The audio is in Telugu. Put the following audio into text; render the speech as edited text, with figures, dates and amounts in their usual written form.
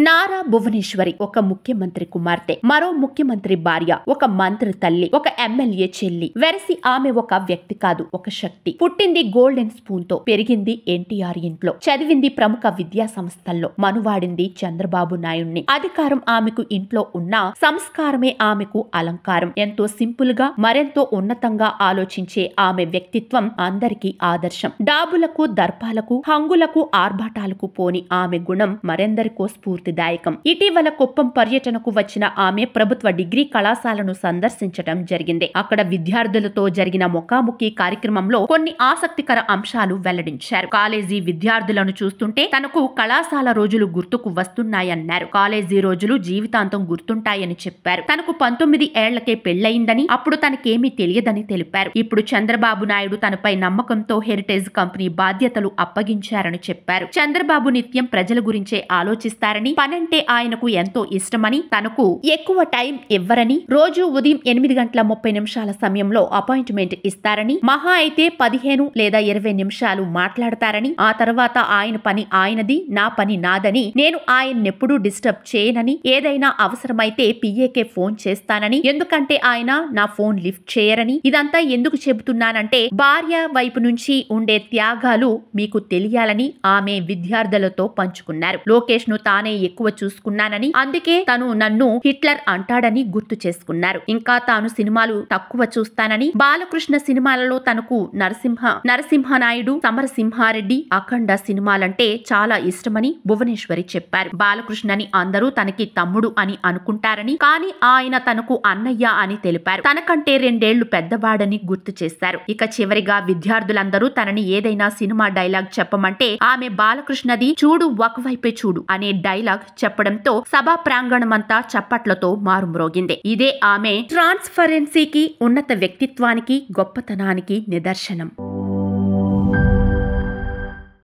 నారా భువనేశ్వరి ఒక ముఖ్యమంత్రి కుమార్తె, మరో ముఖ్యమంత్రి భార్య, ఒక మంత్రి తల్లి, ఒక ఎమ్మెల్యే చెల్లి. వెరసి ఆమె ఒక వ్యక్తి కాదు, ఒక శక్తి. పుట్టింది గోల్డెన్ స్పూన్ తో, పెరిగింది ఎన్టీఆర్ ఇంట్లో, చదివింది ప్రముఖ విద్యా సంస్థల్లో, మనువాడింది చంద్రబాబు నాయుడిని. అధికారం ఆమెకు ఇంట్లో ఉన్న సంస్కారమే ఆమెకు అలంకారం. ఎంతో సింపుల్ గా, మరెంతో ఉన్నతంగా ఆలోచించే ఆమె వ్యక్తిత్వం అందరికీ ఆదర్శం. డాబులకు, దర్పాలకు, హంగులకు, ఆర్భాటాలకు పోని ఆమె గుణం మరెందరికో స్ఫూర్తిదాయకం. ఇటీవల కుప్పం పర్యటనకు వచ్చిన ఆమె ప్రభుత్వ డిగ్రీ కళాశాలను సందర్శించడం జరిగింది. అక్కడ విద్యార్థులతో జరిగిన ముఖాముఖి కార్యక్రమంలో కొన్ని ఆసక్తికర అంశాలు వెల్లడించారు. కాలేజీ విద్యార్థులను చూస్తుంటే తనకు కళాశాల రోజులు గుర్తుకు వస్తున్నాయన్నారు. కాలేజీ రోజులు జీవితాంతం గుర్తుంటాయని చెప్పారు. తనకు 19 ఏళ్లకే పెళ్లయిందని, అప్పుడు తనకేమీ తెలియదని తెలిపారు. ఇప్పుడు చంద్రబాబు నాయుడు తనపై నమ్మకంతో హెరిటేజ్ కంపెనీ బాధ్యతలు అప్పగించారని చెప్పారు. చంద్రబాబు నిత్యం ప్రజల గురించే ఆలోచిస్తారని, పనంటే ఆయనకు ఎంతో ఇష్టమని, తనకు ఎక్కువ టైం ఇవ్వరని, రోజు ఉదయం 8:30 సమయంలో అపాయింట్మెంట్ ఇస్తారని, మహా అయితే 15 లేదా 20 నిమిషాలు మాట్లాడతారని, ఆ తర్వాత ఆయన పని ఆయనది, నా పని నాదని, నేను ఆయన్నెప్పుడూ డిస్టర్బ్ చేయనని, ఏదైనా అవసరమైతే పిఏకే ఫోన్ చేస్తానని, ఎందుకంటే ఆయన నా ఫోన్ లిఫ్ట్ చేయరని. ఇదంతా ఎందుకు చెబుతున్నానంటే భార్య వైపు నుంచి ఉండే త్యాగాలు మీకు తెలియాలని ఆమె విద్యార్థులతో పంచుకున్నారు. లోకేష్ ను తానే ఎక్కువ చూసుకున్నానని, అందుకే తను నన్ను హిట్లర్ అంటాడని గుర్తు చేసుకున్నారు. ఇంకా తాను సినిమాలు తక్కువ చూస్తానని, బాలకృష్ణ సినిమాలలో తనకు నరసింహనాయుడు, సమరసింహారెడ్డి, అఖండ సినిమాలంటే చాలా ఇష్టమని భువనేశ్వరి చెప్పారు. బాలకృష్ణని అందరూ తనకి తమ్ముడు అని అనుకుంటారని, కానీ ఆయన తనకు అన్నయ్య అని తెలిపారు. తనకంటే 2 ఏళ్లు పెద్దవాడని గుర్తు చేశారు. ఇక చివరిగా విద్యార్థులందరూ తనని ఏదైనా సినిమా డైలాగ్ చెప్పమంటే ఆమె బాలకృష్ణది చూడు ఒకవైపే చూడు అనే డైలాగ్ చెప్పడంతో సభా ప్రాంగణమంతా చప్పట్లతో మారుమ్రోగింది. ఇదే ఆమె ట్రాన్స్పరెన్సీకి, ఉన్నత వ్యక్తిత్వానికి, గొప్పతనానికి నిదర్శనం.